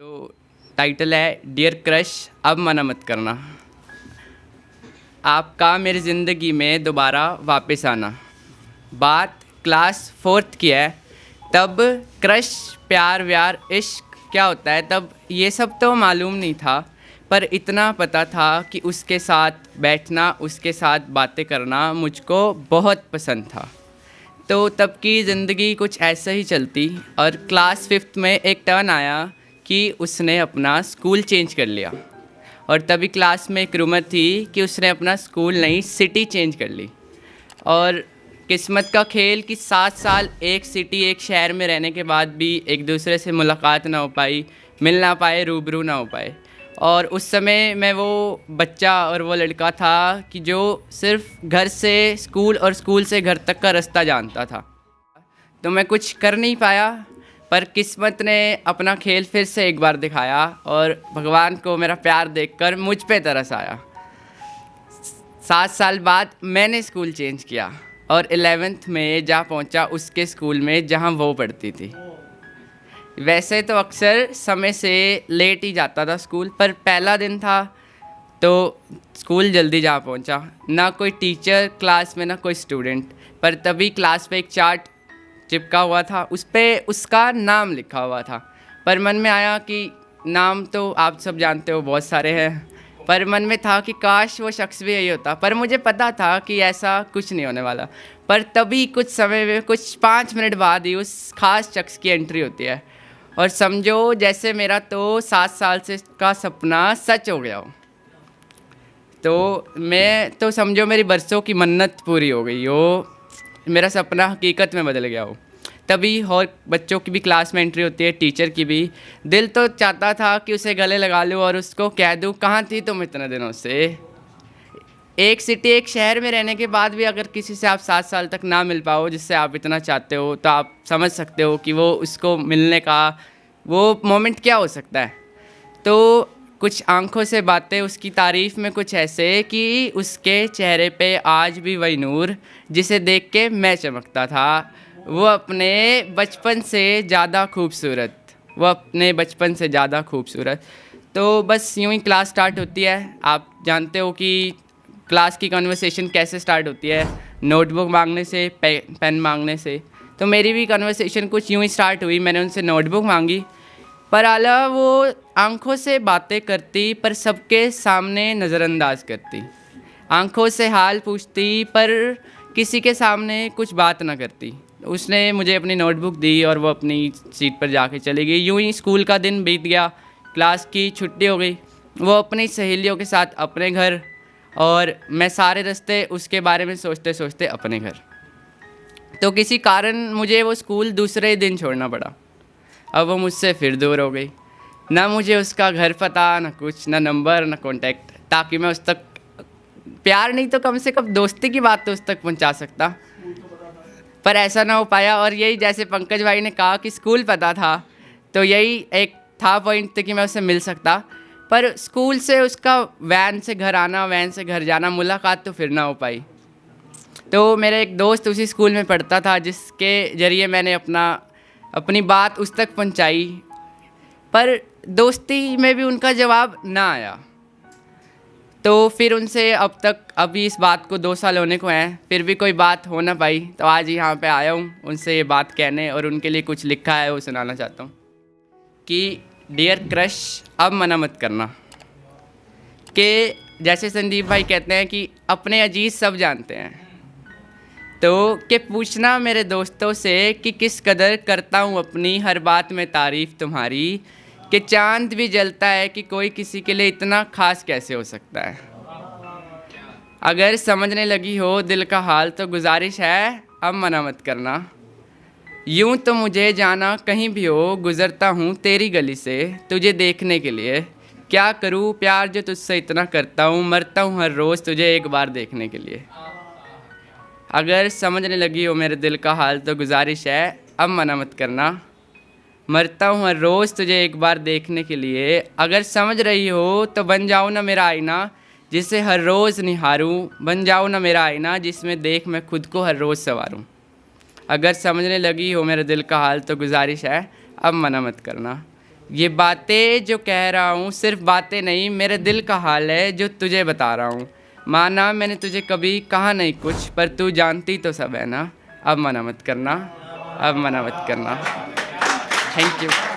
तो टाइटल है dear crush अब मना मत करना। आपका मेरी ज़िंदगी में दोबारा वापस आना। बात क्लास फोर्थ की है। तब क्रश प्यार व्यार इश्क क्या होता है तब ये सब तो मालूम नहीं था, पर इतना पता था कि उसके साथ बैठना उसके साथ बातें करना मुझको बहुत पसंद था। तो तब की ज़िंदगी कुछ ऐसा ही चलती और क्लास फिफ्थ में एक टर्न आया कि उसने अपना स्कूल चेंज कर लिया। और तभी क्लास में एक रूमर थी कि उसने अपना स्कूल नहीं सिटी चेंज कर ली। और किस्मत का खेल कि 7 साल एक सिटी एक शहर में रहने के बाद भी एक दूसरे से मुलाकात ना हो पाई, मिल ना पाए, रूबरू ना हो पाए। और उस समय मैं वो बच्चा और वो लड़का था कि जो सिर्फ घर से स्कूल और स्कूल से घर तक का रास्ता जानता था। तो मैं कुछ कर नहीं पाया, पर किस्मत ने अपना खेल फिर से एक बार दिखाया और भगवान को मेरा प्यार देखकर मुझ पे तरस आया। 7 साल बाद मैंने स्कूल चेंज किया और 11th में जा पहुंचा उसके स्कूल में जहां वो पढ़ती थी। वैसे तो अक्सर समय से लेट ही जाता था स्कूल, पर पहला दिन था तो स्कूल जल्दी जा पहुंचा। ना कोई टीचर क्लास में ना कोई स्टूडेंट, पर तभी क्लास पे एक चार्ट चिपका हुआ था, उस पर उसका नाम लिखा हुआ था। पर मन में आया कि नाम तो आप सब जानते हो बहुत सारे हैं, पर मन में था कि काश वो शख्स भी यही होता। पर मुझे पता था कि ऐसा कुछ नहीं होने वाला। पर तभी कुछ समय में कुछ 5 मिनट बाद ही उस खास शख्स की एंट्री होती है और समझो जैसे मेरा तो 7 साल से का सपना सच हो गया हो। तो मैं तो समझो मेरी बरसों की मन्नत पूरी हो गई हो, मेरा सपना हकीकत में बदल गया हो। तभी और बच्चों की भी क्लास में एंट्री होती है, टीचर की भी। दिल तो चाहता था कि उसे गले लगा लूँ और उसको कह दूँ कहाँ थी तुम इतने दिनों से। एक सिटी एक शहर में रहने के बाद भी अगर किसी से आप 7 साल तक ना मिल पाओ जिससे आप इतना चाहते हो, तो आप समझ सकते हो कि वो उसको मिलने का वो मोमेंट क्या हो सकता है। तो कुछ आंखों से बातें उसकी तारीफ़ में कुछ ऐसे कि उसके चेहरे पे आज भी वही नूर जिसे देख के मैं चमकता था। वो अपने बचपन से ज़्यादा खूबसूरत, वो अपने बचपन से ज़्यादा खूबसूरत। तो बस यूं ही क्लास स्टार्ट होती है। आप जानते हो कि क्लास की कन्वर्सेशन कैसे स्टार्ट होती है, नोटबुक मांगने से, पेन मांगने से। तो मेरी भी कन्वर्सेशन कुछ यूं ही स्टार्ट हुई। मैंने उनसे नोटबुक मांगी, पर आला वो आंखों से बातें करती पर सबके सामने नज़रअंदाज करती। आंखों से हाल पूछती पर किसी के सामने कुछ बात ना करती। उसने मुझे अपनी नोटबुक दी और वो अपनी सीट पर जाके चली गई। यूं ही स्कूल का दिन बीत गया, क्लास की छुट्टी हो गई। वो अपनी सहेलियों के साथ अपने घर और मैं सारे रास्ते उसके बारे में सोचते सोचते अपने घर। तो किसी कारण मुझे वो स्कूल दूसरे दिन छोड़ना पड़ा। अब वो मुझसे फिर दूर हो गई। ना मुझे उसका घर पता, ना कुछ, ना नंबर, ना कॉन्टैक्ट, ताकि मैं उस तक प्यार नहीं तो कम से कम दोस्ती की बात तो उस तक पहुंचा सकता। पर ऐसा ना हो पाया। और यही जैसे पंकज भाई ने कहा कि स्कूल पता था, तो यही एक था पॉइंट कि मैं उससे मिल सकता। पर स्कूल से उसका वैन से घर आना, वैन से घर जाना, मुलाकात तो फिर ना हो पाई। तो मेरा एक दोस्त उसी स्कूल में पढ़ता था जिसके ज़रिए मैंने अपनी बात उस तक पहुंचाई, पर दोस्ती में भी उनका जवाब ना आया। तो फिर उनसे अभी इस बात को 2 साल होने को हैं, फिर भी कोई बात हो ना पाई। तो आज यहाँ पे आया हूँ उनसे ये बात कहने, और उनके लिए कुछ लिखा है वो सुनाना चाहता हूँ कि डियर क्रश अब मना मत करना। कि जैसे संदीप भाई कहते हैं कि अपने अजीज सब जानते हैं, तो कि पूछना मेरे दोस्तों से कि किस कदर करता हूँ अपनी हर बात में तारीफ़ तुम्हारी, कि चांद भी जलता है कि कोई किसी के लिए इतना खास कैसे हो सकता है। अगर समझने लगी हो दिल का हाल तो गुजारिश है अब मना मत करना। यूं तो मुझे जाना कहीं भी हो, गुज़रता हूँ तेरी गली से तुझे देखने के लिए। क्या करूँ प्यार जो तुझसे इतना करता हूँ, मरता हूँ हर रोज़ तुझे एक बार देखने के लिए। अगर समझने लगी हो मेरे दिल का हाल तो गुजारिश है अब मना मत करना। मरता हूँ हर रोज़ तुझे एक बार देखने के लिए। अगर समझ रही हो तो बन जाओ ना मेरा आईना जिसे हर रोज़ निहारूं। बन जाओ ना मेरा आईना जिसमें देख मैं खुद को हर रोज़ संवारूं। अगर समझने लगी हो मेरे दिल का हाल तो गुजारिश है अब मना मत करना। ये बातें जो कह रहा हूँ सिर्फ बातें नहीं, मेरे दिल का हाल है जो तुझे बता रहा हूँ। माना मैंने तुझे कभी कहा नहीं कुछ, पर तू जानती तो सब है ना। अब मना मत करना, अब मना मत करना। Thank you.